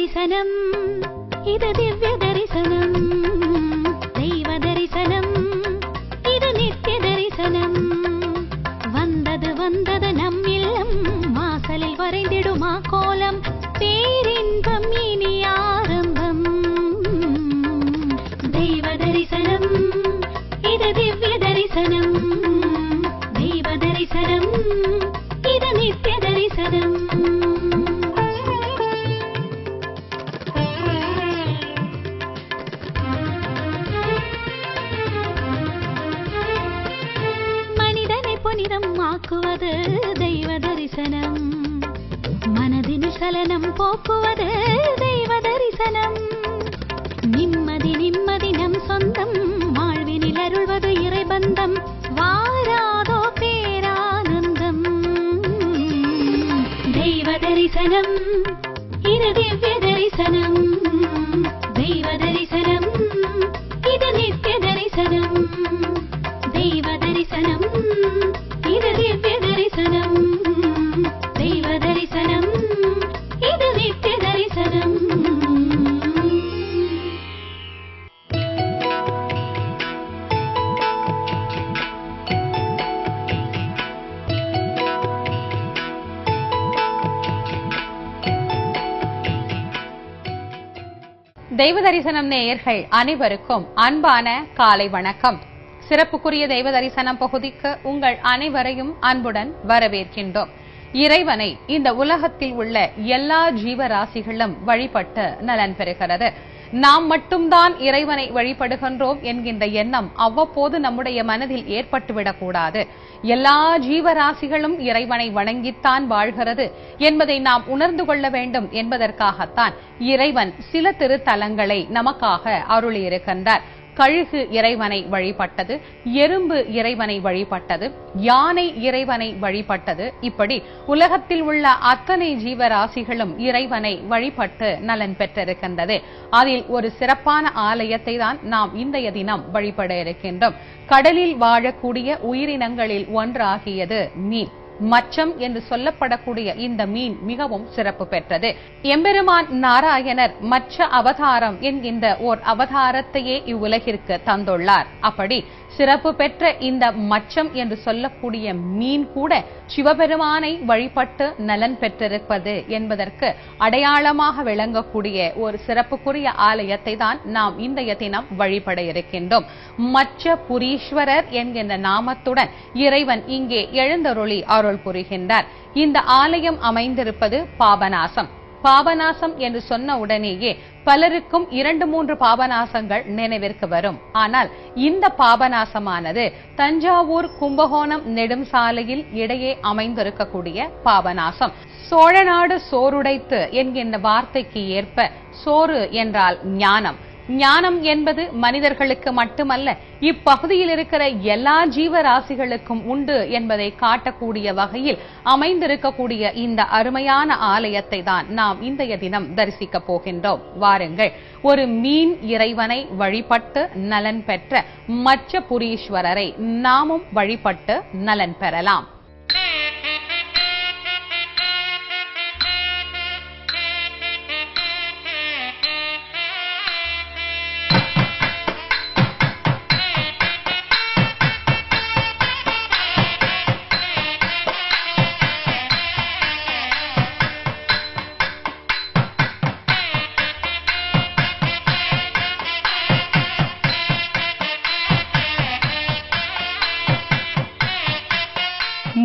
தரிசனம், இது திவ்ய தரிசனம். தெய்வ தரிசனம், இது நித்திய தரிசனம். வந்தது வந்தது நம் இல்லம், வாசலில் வரைந்திடுமா கோலம். பேரின்பம் இனி ஆரம்பம். தெய்வ தரிசனம், இது திவ்ய தரிசனம். தெய்வ தரிசனம், இது நித்திய தரிசனம். புனிதம் ஆக்குவது தெய்வ தரிசனம். மனதினில் சலனம் போக்குவது தெய்வ தரிசனம். நிம்மதி நிம்மதி நம் சொந்தம், வாழ்வினில் அருள்வது இறைபந்தம். வாராதோ பேரானந்தம். தெய்வ தரிசனம், இது திவ்ய தரிசனம். தெய்வ தரிசனம், இது நித்திய தரிசனம். தெய்வ தரிசனம், இது திவ்ய தரிசனம். தெய்வ தரிசனம், இது நித்திய தரிசனம். தெய்வ தரிசனம் நேயர்கள் அனைவருக்கும் அன்பான காலை வணக்கம். சிறப்புக்குரிய தெய்வ தரிசனம் பகுதிக்கு உங்கள் அனைவரையும் அன்புடன் வரவேற்கின்றோம். இறைவனை இந்த உலகத்தில் உள்ள எல்லா ஜீவராசிகளும் வழிபட்டு நலன் பெறுகிறது. நாம் மட்டும்தான் இறைவனை வழிபடுகின்றோம் என்கின்ற எண்ணம் அவ்வப்போது நம்முடைய மனதில் ஏற்பட்டுவிடக்கூடாது. எல்லா ஜீவராசிகளும் இறைவனை வணங்கித்தான் வாழ்கிறது என்பதை நாம் உணர்ந்து கொள்ள வேண்டும் என்பதற்காகத்தான் இறைவன் சில திருத்தலங்களை நமக்காக அருளியிருக்கின்றார். கழுகு இறைவனை வழிபட்டது, எறும்பு இறைவனை வழிபட்டது, யானை இறைவனை வழிபட்டது. இப்படி உலகத்தில் உள்ள அத்தனை ஜீவராசிகளும் இறைவனை வழிபட்டு நலன் பெற்றிருக்கின்றது. அதில் ஒரு சிறப்பான ஆலயத்தை தான் நாம் இன்றைய தினம் வழிபட இருக்கின்றோம். கடலில் வாழக்கூடிய உயிரினங்களில் ஒன்றாகியது மீன். மச்சம் என்று சொல்லப்படக்கூடிய இந்த மீன் மிகவும் சிறப்பு பெற்றது. எம்பெருமான் நாராயணர் மச்ச அவதாரம் என்கின்ற ஓர் அவதாரத்தையே இவ்வுலகிற்கு தந்துள்ளார். அப்படி சிறப்பு பெற்ற இந்த மச்சம் என்று சொல்லக்கூடிய மீன் கூட சிவபெருமானை வழிபட்டு நலன் பெற்றிருப்பது என்பதற்கு அடையாளமாக விளங்கக்கூடிய ஒரு சிறப்புக்குரிய ஆலயத்தை தான் நாம் இன்றைய தினம் வழிபட இருக்கின்றோம். மச்ச புரீஸ்வரர் என்கின்ற நாமத்துடன் இறைவன் இங்கே எழுந்தருளி அருள் புரிகின்றார். இந்த ஆலயம் அமைந்திருப்பது பாபநாசம். பாபநாசம் என்று சொன்ன உடனேயே பலருக்கும் 2-3 பாபநாசங்கள் நினைவிற்கு வரும். ஆனால் இந்த பாபநாசமானது தஞ்சாவூர் கும்பகோணம் நெடும் சாலையில் இடையே அமைந்திருக்கக்கூடிய பாபநாசம். சோழநாடு சோறுடைத்து என்கின்ற வார்த்தைக்கு ஏற்ப சோறு என்றால் ஞானம். ஞானம் என்பது மனிதர்களுக்கு மட்டுமல்ல, இப்பகுதியில் இருக்கிற எல்லா ஜீவராசிகளுக்கும் உண்டு என்பதை காட்டக்கூடிய வகையில் அமைந்திருக்கக்கூடிய இந்த அருமையான ஆலயத்தை தான் நாம் இன்றைய தினம் தரிசிக்க போகின்றோம். வாருங்கள், ஒரு மீன் இறைவனை வழிபட்டு நலன் பெற்ற மச்ச புரீஸ்வரரை நாமும் வழிபட்டு நலன் பெறலாம்.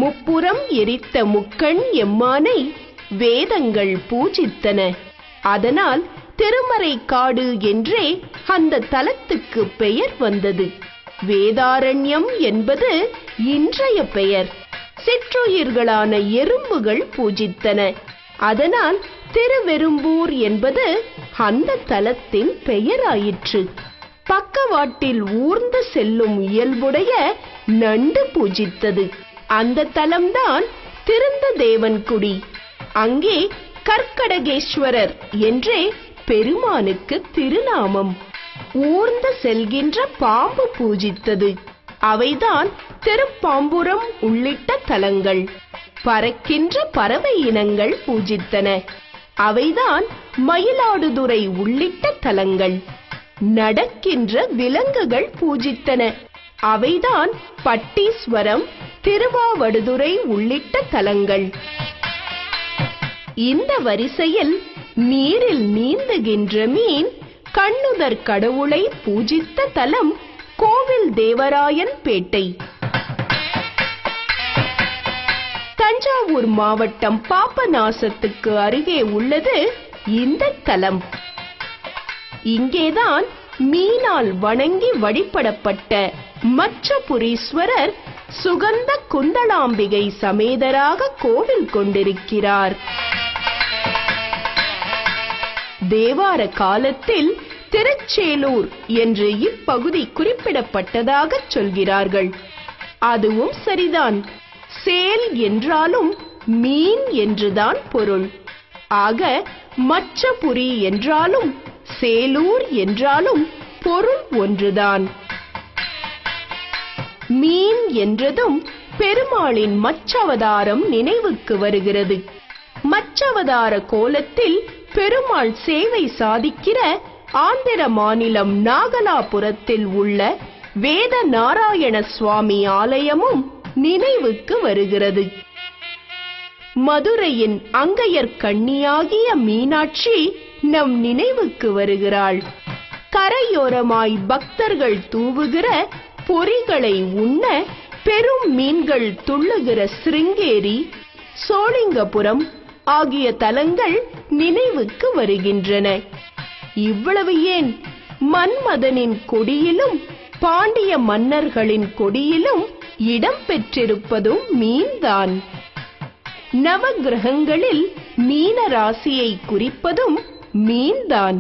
முப்புறம் எரித்த முக்கண் எம்மானை வேதங்கள் பூஜித்தன. அதனால் திருமறை காடு என்றே அந்த தலத்துக்கு பெயர் வந்தது. வேதாரண்யம் என்பது இன்றைய பெயர். சிற்றுயிர்களான எறும்புகள் பூஜித்தன. அதனால் திருவெரும்பூர் என்பது அந்த தலத்தின் பெயராயிற்று. பக்கவாட்டில் ஊர்ந்து செல்லும் இயல்புடைய நண்டு பூஜித்தது. அந்த தலம்தான் திருந்த தேவன்குடி. அங்கே கர்க்கடகேஸ்வரர் என்றே பெருமானுக்கு திருநாமம். ஊர்ந்து செல்கின்ற பாம்பு பூஜித்தது. அவைதான் திருப்பாம்புரம் உள்ளிட்ட தலங்கள். பறக்கின்ற பறவை இனங்கள் பூஜித்தன. அவைதான் மயிலாடுதுறை உள்ளிட்ட தலங்கள். நடக்கின்ற விலங்குகள் பூஜித்தன. அவைதான் பட்டீஸ்வரம், திருவாவடுதுறை உள்ளிட்ட தலங்கள். இந்த வரிசையில் நீரில் நீந்துகின்ற மீன் கண்ணுதர் கடவுளை பூஜித்த தலம் கோவில் தேவராயன் பேட்டை. தஞ்சாவூர் மாவட்டம் பாபநாசத்துக்கு அருகே உள்ளது இந்த தலம். இங்கேதான் மீனால் வணங்கி வழிபடப்பட்ட மச்சபுரீஸ்வரர் சுகந்த குந்தளாம்பிகை சமேதராக கோவில் கொண்டிருக்கிறார். தேவார காலத்தில் திருச்சேலூர் என்று இப்பகுதி குறிப்பிடப்பட்டதாக சொல்கிறார்கள். அதுவும் சரிதான். சேல் என்றாலும் மீன் என்றுதான் பொருள். ஆக மச்சபுரி என்றாலும் சேலூர் என்றாலும் பொருள் ஒன்றுதான். மீன் என்றதும் பெருமாளின் மச்சவதாரம் நினைவுக்கு வருகிறது. மச்சவதார கோலத்தில் பெருமாள் சேவை சாதிக்கிற ஆந்திர மாநிலம் நாகலாபுரத்தில் உள்ள வேத நாராயண சுவாமி ஆலயமும் நினைவுக்கு வருகிறது. மதுரையின் அங்கையர் கண்ணியாகிய மீனாட்சி நம் நினைவுக்கு வருகிறாள். கரையோரமாய் பக்தர்கள் தூவுகிற பொறிகளை உண்ண பெரும் மீன்கள் துள்ளுகிற சிருங்கேரி, சோழிங்கபுரம் ஆகிய தலங்கள் நினைவுக்கு வருகின்றன. இவ்வளவு ஏன், மன்மதனின் கொடியிலும் பாண்டிய மன்னர்களின் கொடியிலும் இடம் பெற்றிருப்பதும் மீன்தான். நவகிரகங்களில் மீன ராசியை குறிப்பதும் மீன்தான்.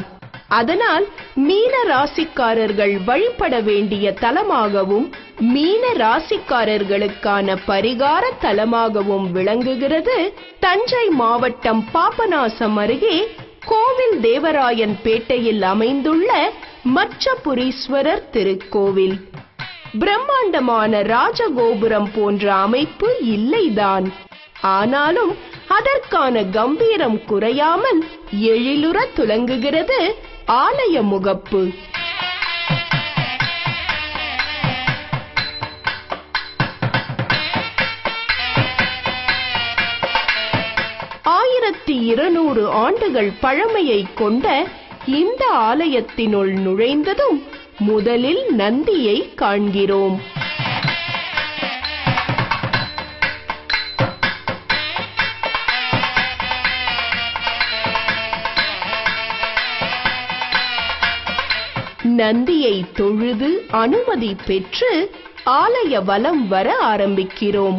அதனால் மீன ராசிக்காரர்கள் வழிபட வேண்டிய தலமாகவும் மீன ராசிக்காரர்களுக்கான பரிகார தலமாகவும் விளங்குகிறது தஞ்சை மாவட்டம் பாபநாசம் அருகே கோவில் தேவராயன் பேட்டையில் அமைந்துள்ள மச்சபுரீஸ்வரர் திருக்கோவில். பிரம்மாண்டமான ராஜகோபுரம் போன்ற அமைப்பு இல்லைதான். ஆனாலும் அதற்கான கம்பீரம் குறையாமல் எழிலுற துலங்குகிறது ஆலய முகப்பு. ஆயிரத்து 200 ஆண்டுகள் பழமையை கொண்ட இந்த ஆலயத்தினுள் நுழைந்ததும் முதலில் நந்தியை காண்கிறோம். நந்தியை தொழுது அனுமதி பெற்று ஆலய வலம் வர ஆரம்பிக்கிறோம்.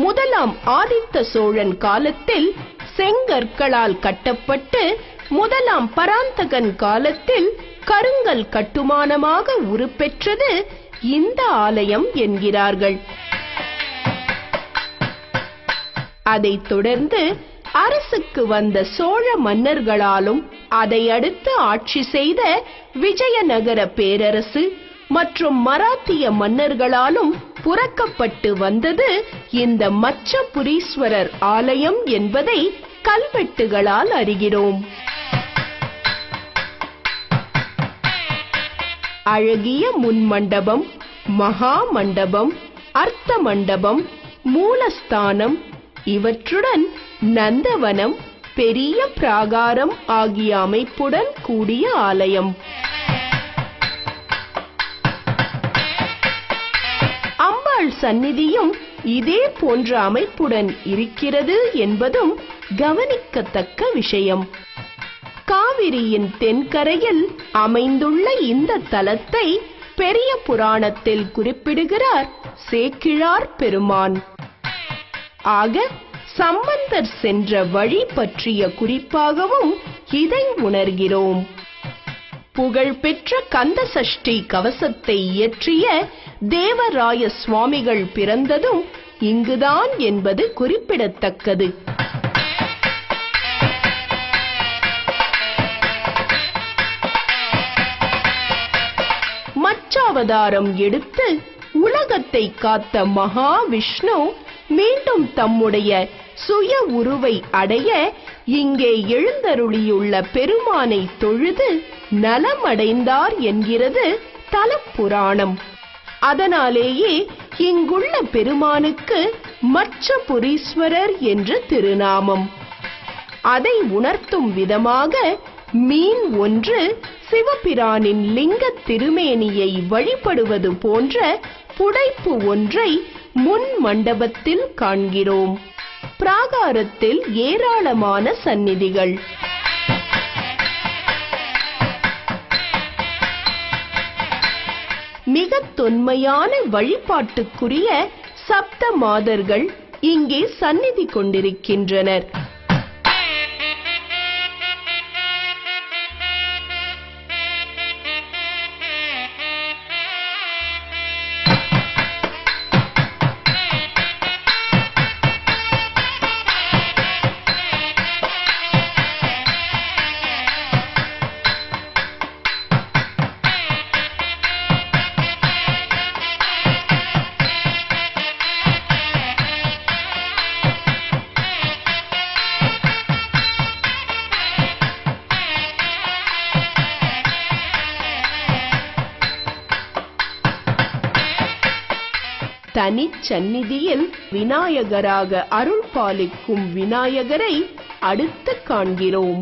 முதலாம் ஆதித்த சோழன் காலத்தில் செங்கற்களால் கட்டப்பட்டு முதலாம் பராந்தகன் காலத்தில் கருங்கல் கட்டுமானமாக உருப்பெற்றது இந்த ஆலயம் என்கிறார்கள். அதைத் தொடர்ந்து அரசுக்கு வந்த சோழ மன்னர்களாலும் அதை அடுத்து ஆட்சி செய்த விஜயநகர பேரரசு மற்றும் மராத்திய மன்னர்களாலும் புரக்கப்பட்டு வந்தது இந்த மச்சபுரீஸ்வரர் ஆலயம் என்பதை கல்வெட்டுகளால் அறிகிறோம். அழகிய முன்மண்டபம், மகா மண்டபம், அர்த்த மண்டபம், மூலஸ்தானம் இவற்றுடன் நந்தவனம், பெரிய பிராகாரம் ஆகிய அமைப்புடன் கூடிய ஆலயம். அம்பாள் சந்நிதியும் இதே போன்ற அமைப்புடன் இருக்கிறது என்பதும் கவனிக்கத்தக்க விஷயம். காவிரியின் தென்கரையில் அமைந்துள்ள இந்த தலத்தை பெரிய புராணத்தில் குறிப்பிடுகிறார் சேக்கிழார் பெருமான். ஆக சம்பந்தர் சென்ற வழி பற்றிய குறிப்பாகவும் இதை உணர்கிறோம். புகழ்பெற்ற கந்தசஷ்டி கவசத்தை இயற்றிய தேவராய சுவாமிகள் பிறந்ததும் இங்குதான் என்பது குறிப்பிடத்தக்கது. அர்ச்சாவதாரம் எடுத்து உலகத்தை காத்த மகாவிஷ்ணு மீண்டும் தம்முடைய சுய உருவை அடைய இங்கே எழுந்தருளியுள்ள பெருமானை தொழுது நலமடைந்தார் என்கிறது தலப்புராணம். அதனாலேயே இங்குள்ள பெருமானுக்கு மச்சபுரீஸ்வரர் என்று திருநாமம். அதை உணர்த்தும் விதமாக மீன் ஒன்று சிவபிரானின் லிங்க திருமேனியை வழிபடுவது போன்ற புடைப்பு ஒன்றை முன் மண்டபத்தில் காண்கிறோம். பிராகாரத்தில் ஏராளமான சந்நிதிகள். மிக தொன்மையான வழிபாட்டுக்குரிய சப்த மாதர்கள் இங்கே சந்நிதி கொண்டிருக்கின்றனர். தனிச்சந்நிதியில் விநாயகராக அருள் பாலிக்கும் விநாயகரை அடுத்து காண்கிறோம்.